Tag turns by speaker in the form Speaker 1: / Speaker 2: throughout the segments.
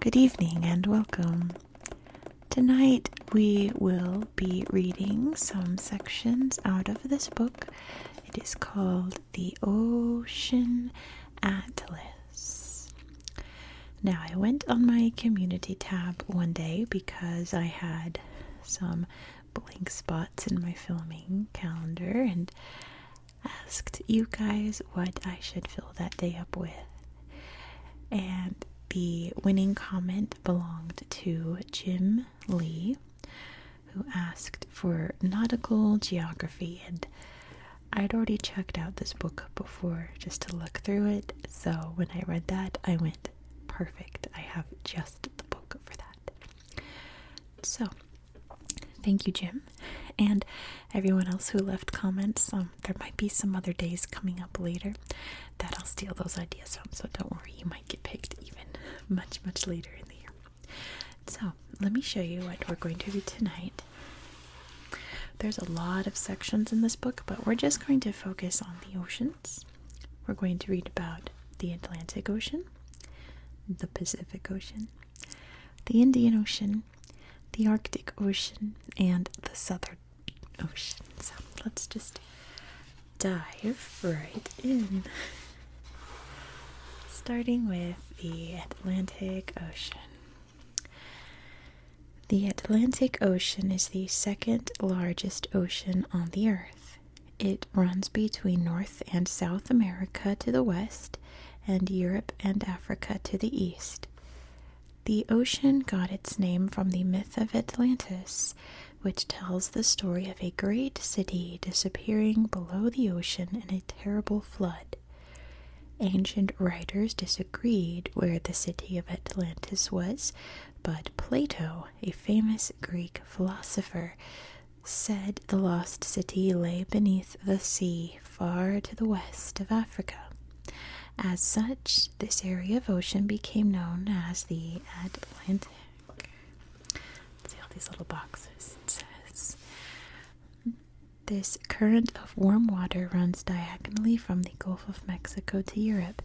Speaker 1: Good evening and welcome. Tonight we will be reading some sections out of this book. It is called The Ocean Atlas. Now, I went on my community tab one day because I had some blank spots in my filming calendar and asked you guys what I should fill that day up with. And the winning comment belonged to Jim Lee, who asked for nautical geography, and I'd already checked out this book before just to look through it, so when I read that, I went, perfect, I have just the book for that. So, thank you, Jim, and everyone else who left comments. There might be some other days coming up later that I'll steal those ideas from, so don't worry, you might get picked even much later in the year. So, let me show you what we're going to read tonight. There's a lot of sections in this book, but we're just going to focus on the oceans. We're going to read about the Atlantic Ocean, the Pacific Ocean, the Indian Ocean, the Arctic Ocean, and the Southern Ocean. So let's just dive right in. Starting with the Atlantic Ocean. The Atlantic Ocean is the second largest ocean on the Earth. It runs between North and South America to the west, and Europe and Africa to the east. The ocean got its name from the myth of Atlantis, which tells the story of a great city disappearing below the ocean in a terrible flood. Ancient writers disagreed where the city of Atlantis was, but Plato, a famous Greek philosopher, said the lost city lay beneath the sea far to the west of Africa. As such, this area of ocean became known as the Atlantic. See all these little boxes. It says, this current of warm water runs diagonally from the Gulf of Mexico to Europe.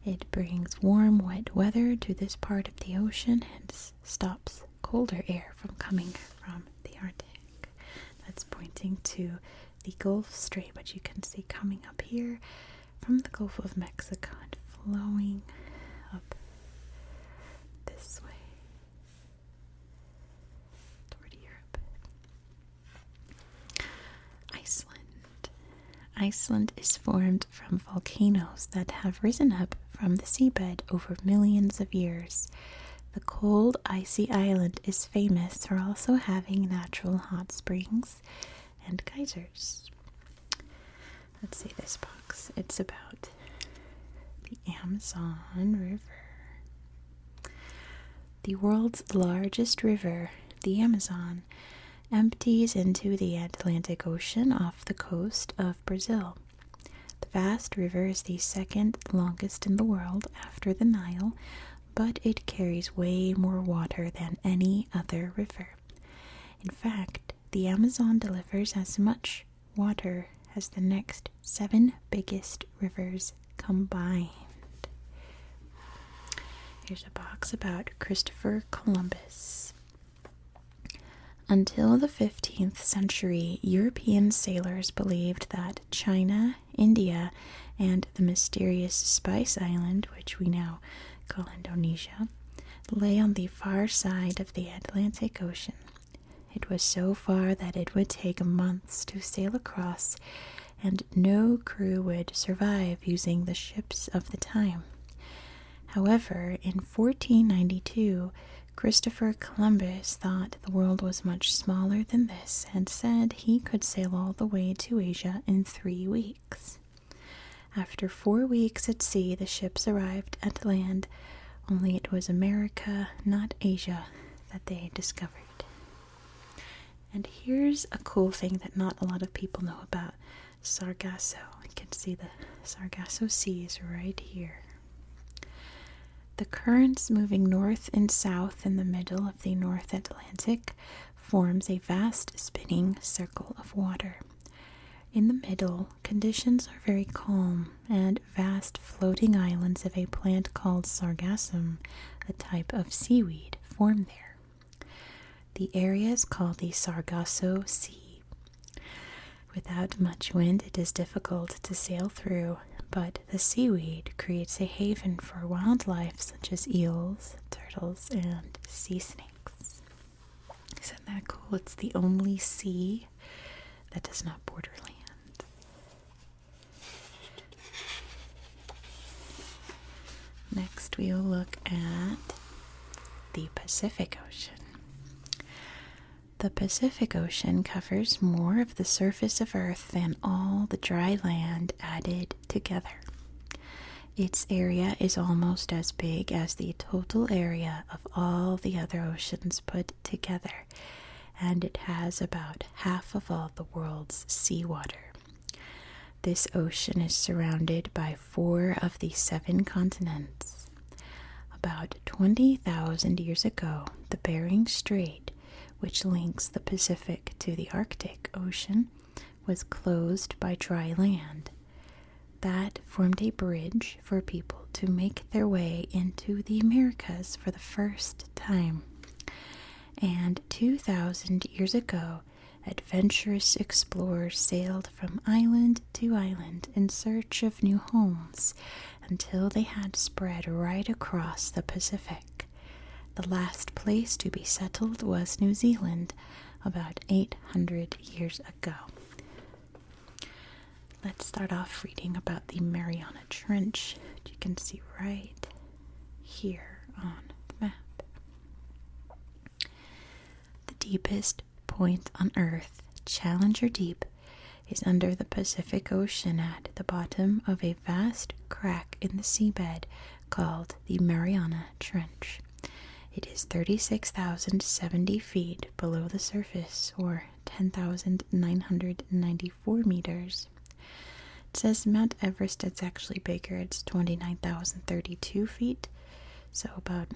Speaker 1: It brings warm, wet weather to this part of the ocean and stops colder air from coming from the Arctic. That's pointing to the Gulf Stream, which you can see coming up here from the Gulf of Mexico and flowing up this way toward Europe. Iceland is formed from volcanoes that have risen up from the seabed over millions of years. The cold, icy island is famous for also having natural hot springs and geysers. Let's see this box. It's about the Amazon River. The world's largest river, the Amazon, empties into the Atlantic Ocean off the coast of Brazil. The vast river is the second longest in the world after the Nile, but it carries way more water than any other river. In fact, the Amazon delivers as much water as the next 7 biggest rivers combined. Here's a box about Christopher Columbus. Until the 15th century, European sailors believed that China, India, and the mysterious Spice Island, which we now call Indonesia, lay on the far side of the Atlantic Ocean. It was so far that it would take months to sail across, and no crew would survive using the ships of the time. However, in 1492, Christopher Columbus thought the world was much smaller than this and said he could sail all the way to Asia in 3 weeks. After 4 weeks at sea, the ships arrived at land, only it was America, not Asia, that they discovered. And here's a cool thing that not a lot of people know about Sargasso. You can see the Sargasso Sea is right here. The currents moving north and south in the middle of the North Atlantic forms a vast spinning circle of water. In the middle, conditions are very calm, and vast floating islands of a plant called sargassum a type of seaweed, form there. The area is called the Sargasso Sea. Without much wind, it is difficult to sail through, but the seaweed creates a haven for wildlife such as eels, turtles, and sea snakes. Isn't that cool? It's the only sea that does not border land. Next, we'll look at the Pacific Ocean. The Pacific Ocean covers more of the surface of Earth than all the dry land added together. Its area is almost as big as the total area of all the other oceans put together, and it has about half of all the world's seawater. This ocean is surrounded by 4 of the 7 continents. About 20,000 years ago, the Bering Strait, which links the Pacific to the Arctic Ocean, was closed by dry land. That formed a bridge for people to make their way into the Americas for the first time. And 2,000 years ago, adventurous explorers sailed from island to island in search of new homes until they had spread right across the Pacific. The last place to be settled was New Zealand about 800 years ago. Let's start off reading about the Mariana Trench, which you can see right here on the map. The deepest point on Earth, Challenger Deep, is under the Pacific Ocean at the bottom of a vast crack in the seabed called the Mariana Trench. It is 36,070 feet below the surface, or 10,994 meters. It says Mount Everest is actually bigger. It's 29,032 feet, so about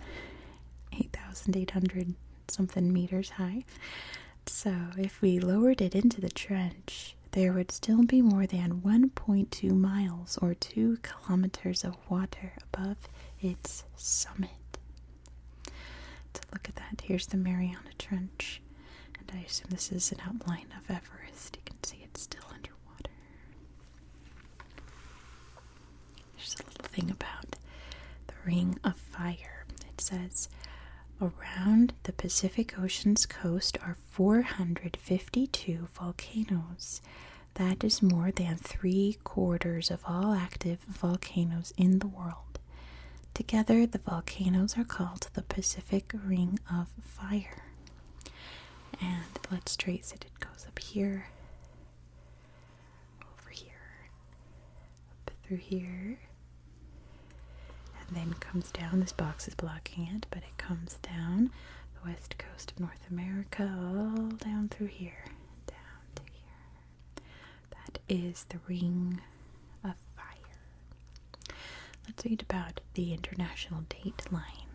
Speaker 1: 8,800 something meters high. So if we lowered it into the trench, there would still be more than 1.2 miles or 2 kilometers of water above its summit. So look at that. Here's the Mariana Trench, and I assume this is an outline of Everest. You can see it's still underwater. There's a little thing about the Ring of Fire. It says, around the Pacific Ocean's coast are 452 volcanoes. That is more than 3/4 of all active volcanoes in the world. Together, the volcanoes are called the Pacific Ring of Fire. And let's trace it. It goes up here, over here, up through here, and then comes down. This box is blocking it, but it comes down the west coast of North America, all down through here, down to here. That is the Ring of Fire. Let's read about the International Date Line.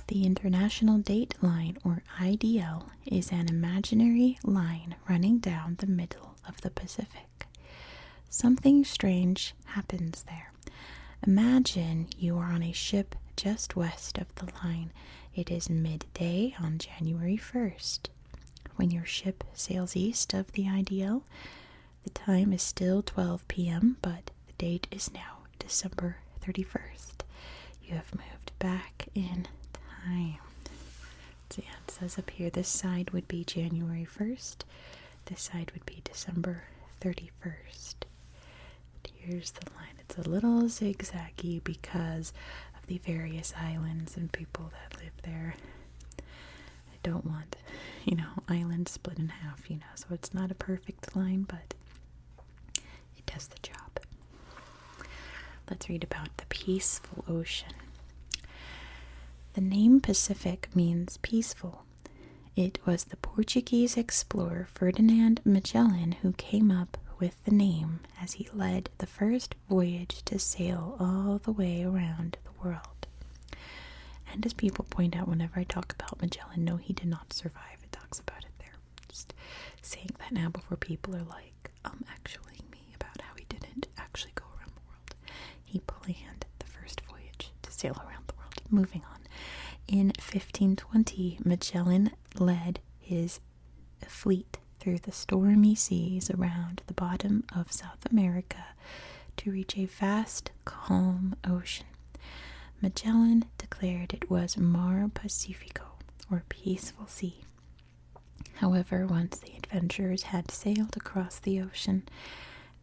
Speaker 1: The International Date Line, or IDL, is an imaginary line running down the middle of the Pacific. Something strange happens there. Imagine you are on a ship just west of the line. It is midday on January 1st. When your ship sails east of the IDL, the time is still 12 p.m., but the date is now December 31st. You have moved back in time. So yeah, it says up here, this side would be January 1st. This side would be December 31st. And here's the line. It's a little zigzaggy because of the various islands and people that live there. I don't want, islands split in half, so it's not a perfect line, but it does the job. Let's read about the peaceful ocean. The name Pacific means peaceful. It was the Portuguese explorer Ferdinand Magellan who came up with the name as he led the first voyage to sail all the way around the world. And as people point out whenever I talk about Magellan, no, he did not survive. It talks about it there. Just saying that now before people are like, actually me about how he didn't actually go around the world. He planned the first voyage to sail around the world. Moving on. In 1520, Magellan led his fleet through the stormy seas around the bottom of South America to reach a vast, calm ocean. Magellan declared it was Mar Pacifico, or Peaceful Sea. However, once the adventurers had sailed across the ocean,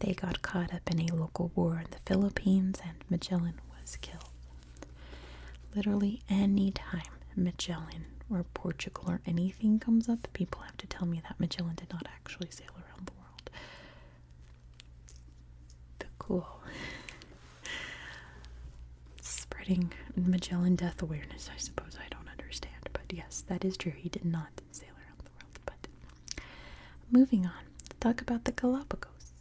Speaker 1: they got caught up in a local war in the Philippines and Magellan was killed. Literally any time Magellan or Portugal or anything comes up, people have to tell me that Magellan did not actually sail around the world. But cool. Spreading Magellan death awareness, I suppose. I don't understand. But yes, that is true. He did not sail around the world. But moving on, let's talk about the Galapagos.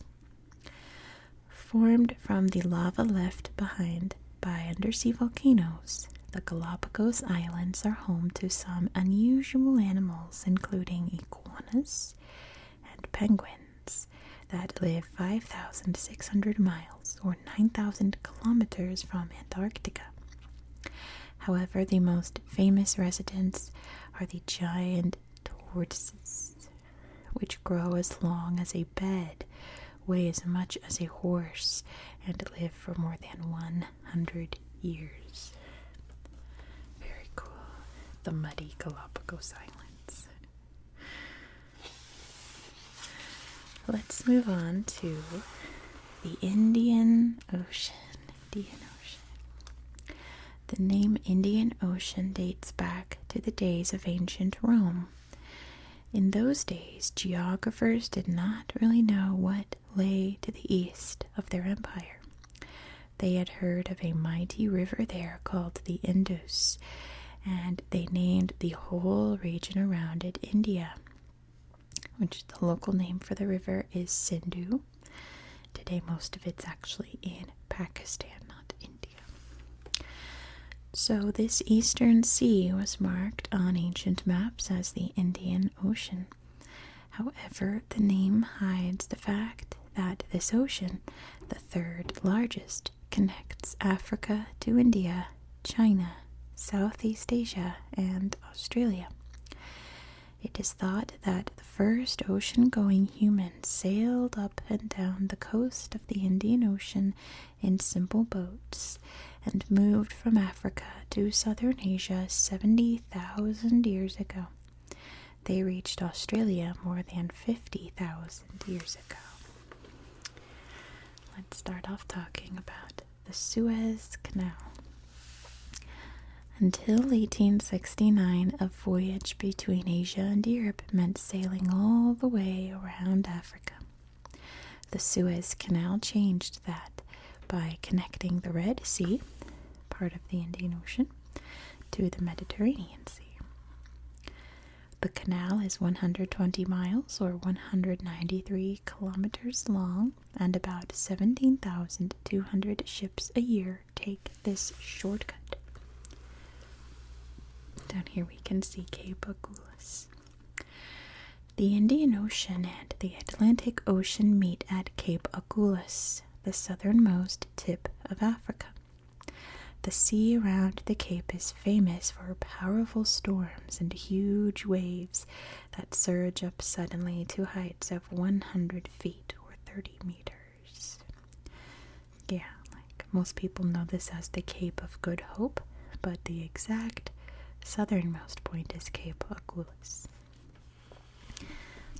Speaker 1: Formed from the lava left behind by undersea volcanoes, the Galapagos Islands are home to some unusual animals, including iguanas and penguins that live 5,600 miles or 9,000 kilometers from Antarctica. However, the most famous residents are the giant tortoises, which grow as long as a bed, weigh as much as a horse, and live for more than 100 years. Very cool. The muddy Galapagos Islands. Let's move on to the Indian Ocean. The name Indian Ocean dates back to the days of ancient Rome. In those days, geographers did not really know what lay to the east of their empire. They had heard of a mighty river there called the Indus, and they named the whole region around it India, which the local name for the river is Sindhu. Today, most of it's actually in Pakistan, not India. So this eastern sea was marked on ancient maps as the Indian Ocean. However, the name hides the fact that this ocean, the third largest, connects Africa to India, China, Southeast Asia, and Australia. It is thought that the first ocean-going humans sailed up and down the coast of the Indian Ocean in simple boats and moved from Africa to southern Asia 70,000 years ago. They reached Australia more than 50,000 years ago. Let's start off talking about the Suez Canal. Until 1869, a voyage between Asia and Europe meant sailing all the way around Africa. The Suez Canal changed that by connecting the Red Sea, part of the Indian Ocean, to the Mediterranean Sea. The canal is 120 miles or 193 kilometers long, and about 17,200 ships a year take this shortcut. Down here we can see Cape Agulhas. The Indian Ocean and the Atlantic Ocean meet at Cape Agulhas, the southernmost tip of Africa. The sea around the cape is famous for powerful storms and huge waves that surge up suddenly to heights of 100 feet or 30 meters. Yeah, like most people know this as the Cape of Good Hope, but the exact southernmost point is Cape Agulhas.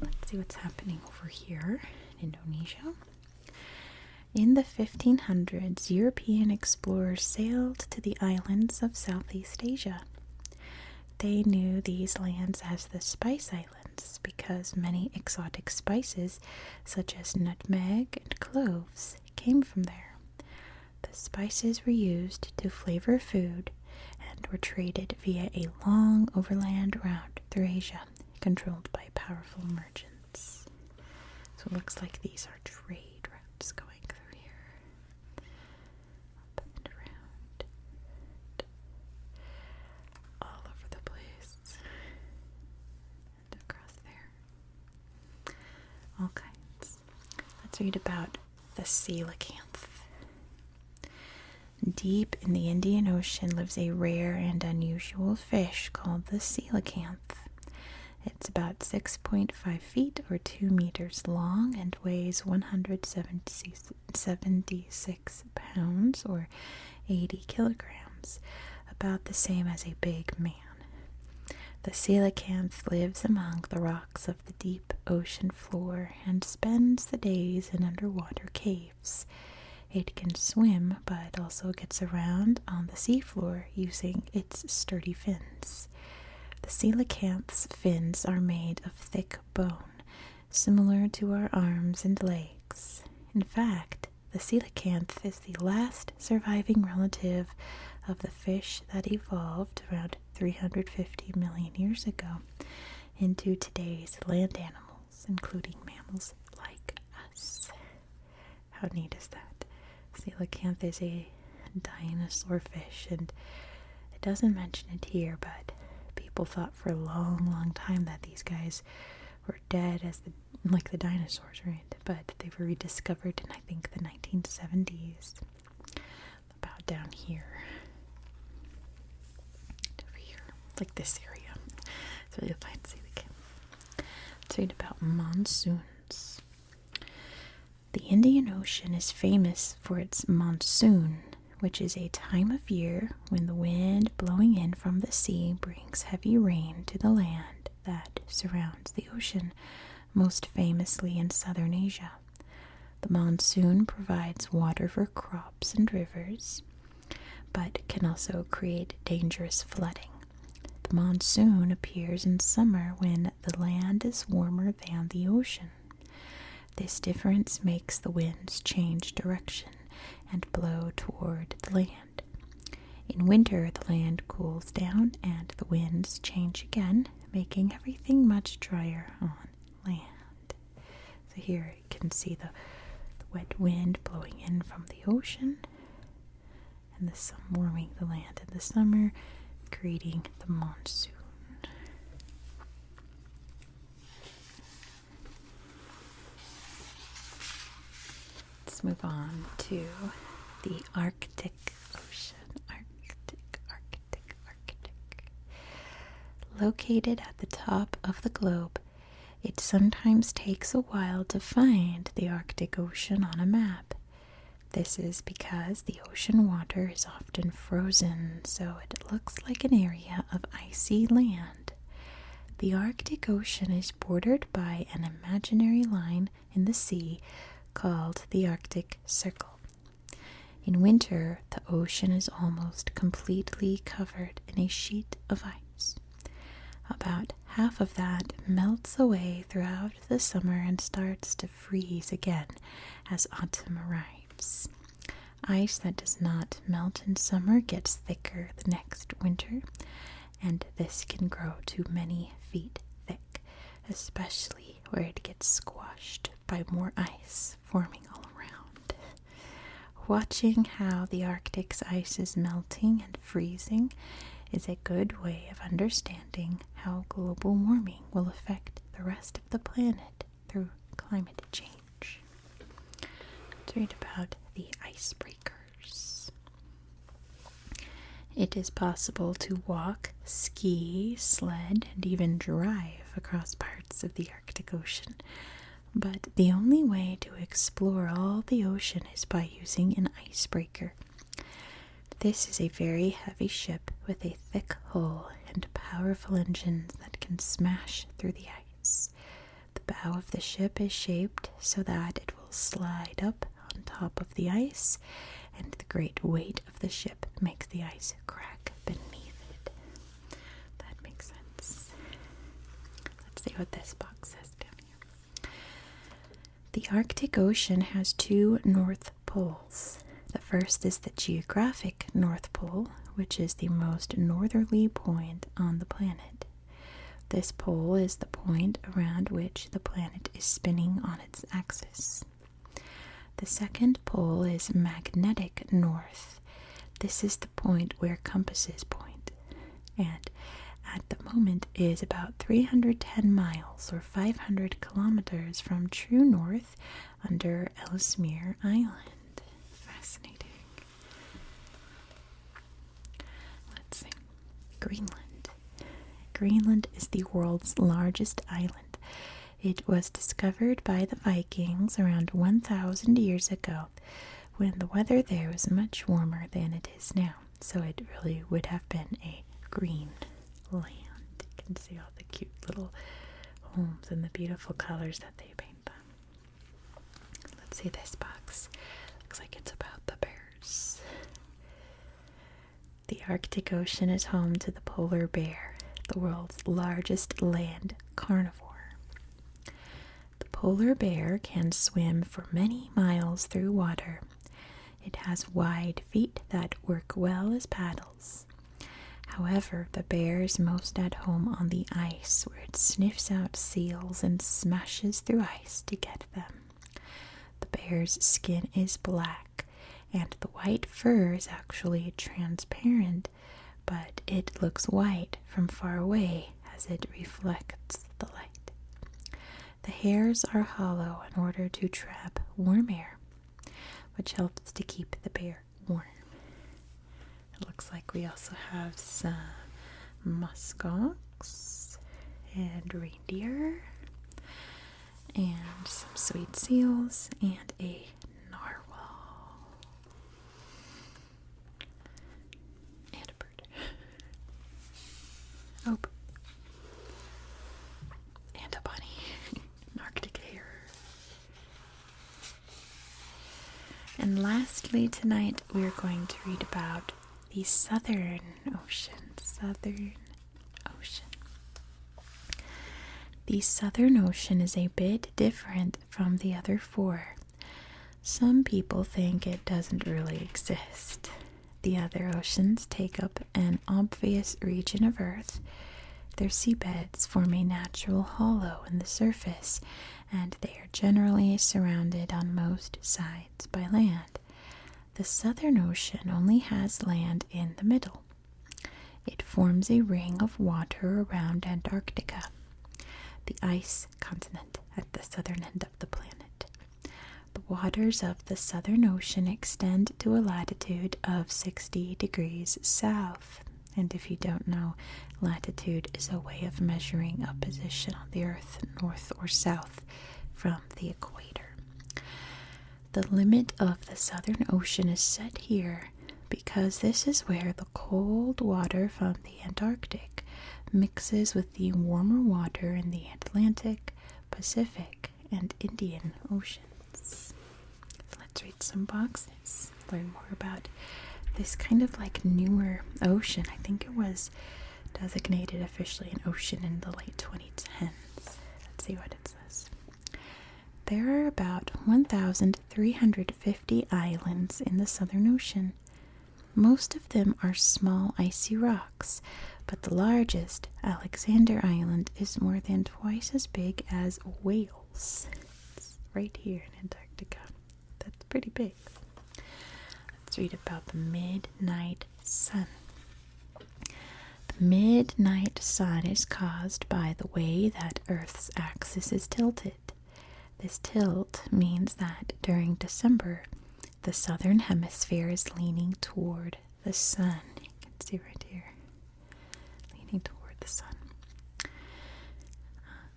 Speaker 1: Let's see what's happening over here in Indonesia. In the 1500s, European explorers sailed to the islands of Southeast Asia. They knew these lands as the Spice Islands because many exotic spices, such as nutmeg and cloves, came from there. The spices were used to flavor food and were traded via a long overland route through Asia, controlled by powerful merchants. So it looks like these are trade routes going through here. Up and around. All over the place. And across there. All kinds. Let's read about the coelacanth. Deep in the Indian Ocean lives a rare and unusual fish called the coelacanth. It's about 6.5 feet or 2 meters long and weighs 176 pounds or 80 kilograms, about the same as a big man. The coelacanth lives among the rocks of the deep ocean floor and spends the days in underwater caves. It can swim, but also gets around on the seafloor using its sturdy fins. The coelacanth's fins are made of thick bone, similar to our arms and legs. In fact, the coelacanth is the last surviving relative of the fish that evolved around 350 million years ago into today's land animals, including mammals like us. How neat is that? Coelacanth is a dinosaur fish, and it doesn't mention it here, but people thought for a long, long time that these guys were dead as like the dinosaurs, right? But they were rediscovered in, I think, the 1970s. About down here. Over here. Like this area. So you'll find coelacanth. Let's read about monsoons. The Indian Ocean is famous for its monsoon, which is a time of year when the wind blowing in from the sea brings heavy rain to the land that surrounds the ocean, most famously in southern Asia. The monsoon provides water for crops and rivers, but can also create dangerous flooding. The monsoon appears in summer when the land is warmer than the ocean. This difference makes the winds change direction and blow toward the land. In winter, the land cools down and the winds change again, making everything much drier on land. So here you can see the wet wind blowing in from the ocean and the sun warming the land in the summer, creating the monsoon. Let's move on to the Arctic Ocean. Arctic. Located at the top of the globe, it sometimes takes a while to find the Arctic Ocean on a map. This is because the ocean water is often frozen, so it looks like an area of icy land. The Arctic Ocean is bordered by an imaginary line in the sea called the Arctic Circle. In winter, the ocean is almost completely covered in a sheet of ice. About half of that melts away throughout the summer and starts to freeze again as autumn arrives. Ice that does not melt in summer gets thicker the next winter, and this can grow to many feet thick, especially where it gets squashed by more ice forming all around. Watching how the Arctic's ice is melting and freezing is a good way of understanding how global warming will affect the rest of the planet through climate change. Let's read about the icebreakers. It is possible to walk, ski, sled, and even drive across parts of the Arctic Ocean, but the only way to explore all the ocean is by using an icebreaker. This is a very heavy ship with a thick hull and powerful engines that can smash through the ice. The bow of the ship is shaped so that it will slide up on top of the ice, and the great weight of the ship makes the ice crack beneath it. That makes sense. Let's see what this box says down here. The Arctic Ocean has two north poles. The first is the geographic North Pole, which is the most northerly point on the planet. This pole is the point around which the planet is spinning on its axis. The second pole is magnetic north. This is the point where compasses point, and at the moment is about 310 miles or 500 kilometers from true north under Ellesmere Island. Fascinating. Greenland. Greenland is the world's largest island. It was discovered by the Vikings around 1,000 years ago when the weather there was much warmer than it is now. So it really would have been a green land. You can see all the cute little homes and the beautiful colors that they paint them. Let's see this box. Looks like it's about the bears. The Arctic Ocean is home to the polar bear, the world's largest land carnivore. The polar bear can swim for many miles through water. It has wide feet that work well as paddles. However, the bear is most at home on the ice, where it sniffs out seals and smashes through ice to get them. The bear's skin is black, and the white fur is actually transparent, but it looks white from far away as it reflects the light. The hairs are hollow in order to trap warm air, which helps to keep the bear warm. It looks like we also have some muskox and reindeer and some sweet seals and a narwhal and a bird. Oh, and a bunny. An Arctic hare. And lastly tonight we're going to read about the Southern Ocean. The Southern Ocean is a bit different from the other four. Some people think it doesn't really exist. The other oceans take up an obvious region of Earth. Their seabeds form a natural hollow in the surface, and they are generally surrounded on most sides by land. The Southern Ocean only has land in the middle. It forms a ring of water around Antarctica, the ice continent at the southern end of the planet. The waters of the Southern Ocean extend to a latitude of 60 degrees south. And if you don't know, latitude is a way of measuring a position on the Earth, north or south from the equator. The limit of the Southern Ocean is set here because this is where the cold water from the Antarctic mixes with the warmer water in the Atlantic, Pacific, and Indian Oceans. Let's read some boxes, learn more about this kind of like newer ocean. I think it was designated officially an ocean in the late 2010s. Let's see what it says. There are about 1,350 islands in the Southern Ocean. Most of them are small icy rocks, but the largest, Alexander Island, is more than twice as big as Wales. It's right here in Antarctica. That's pretty big. Let's read about the midnight sun. The midnight sun is caused by the way that Earth's axis is tilted. This tilt means that during December, the southern hemisphere is leaning toward the sun. You can see right here, leaning toward the sun.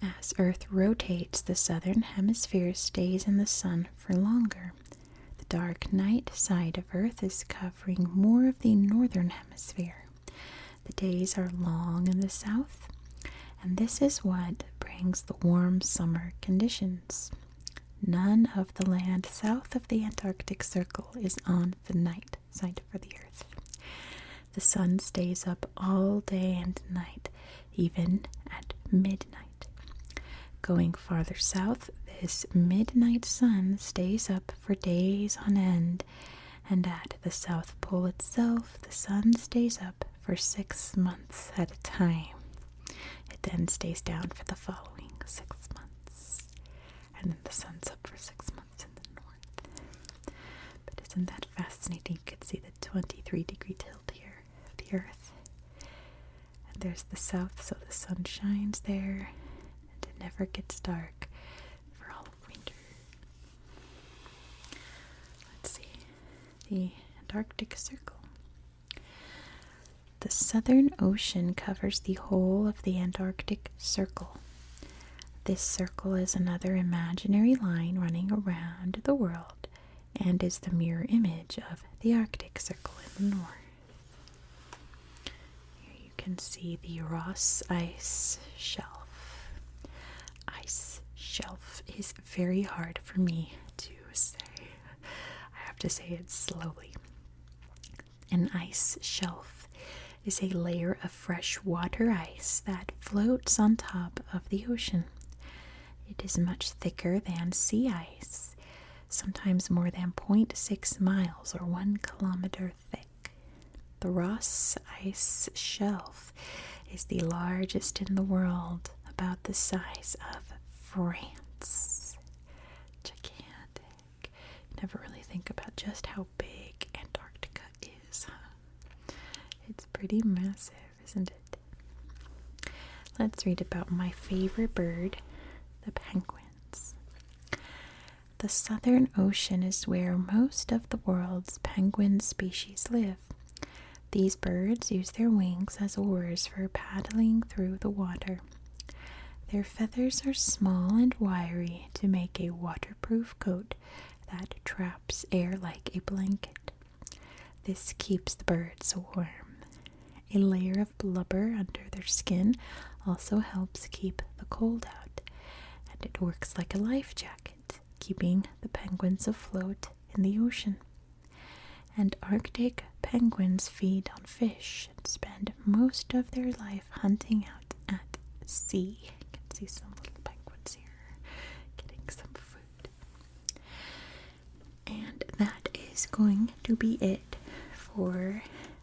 Speaker 1: As Earth rotates, the southern hemisphere stays in the sun for longer. The dark night side of Earth is covering more of the northern hemisphere. The days are long in the south, and this is what brings the warm summer conditions. None of the land south of the Antarctic Circle is on the night side of the Earth. The sun stays up all day and night, even at midnight. Going farther south, this midnight sun stays up for days on end, and at the South Pole itself, the sun stays up for 6 months at a time. It then stays down for the following 6 months, and then the sun's up for 6 months in the north. But isn't that fascinating? You can see the 23-degree tilt here of the Earth. And there's the south, so the sun shines there, and it never gets dark for all of winter. Let's see. The Antarctic Circle. The Southern Ocean covers the whole of the Antarctic Circle. This circle is another imaginary line running around the world and is the mirror image of the Arctic Circle in the north. Here you can see the Ross Ice Shelf. Ice shelf is very hard for me to say. I have to say it slowly. An ice shelf is a layer of fresh water ice that floats on top of the ocean. It is much thicker than sea ice, sometimes more than 0.6 miles or 1 kilometer thick. The Ross Ice Shelf is the largest in the world, about the size of France. Gigantic. Never really think about just how big Antarctica is. It's pretty massive, isn't it? Let's read about my favorite bird, the penguins. The Southern Ocean is where most of the world's penguin species live. These birds use their wings as oars for paddling through the water. Their feathers are small and wiry to make a waterproof coat that traps air like a blanket. This keeps the birds warm. A layer of blubber under their skin also helps keep the cold out, and it works like a life jacket, keeping the penguins afloat in the ocean. And Arctic penguins feed on fish and spend most of their life hunting out at sea. You can see some little penguins here getting some food. And that is going to be it for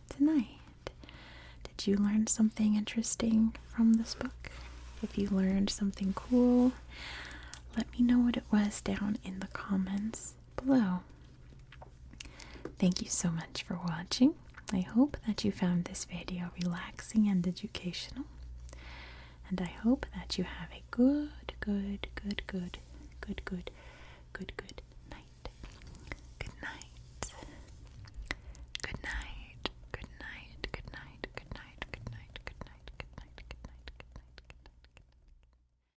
Speaker 1: tonight. Did you learn something interesting from this book? If you learned something cool, let me know what it was down in the comments below. Thank you so much for watching. I hope that you found this video relaxing and educational. And I hope that you have a good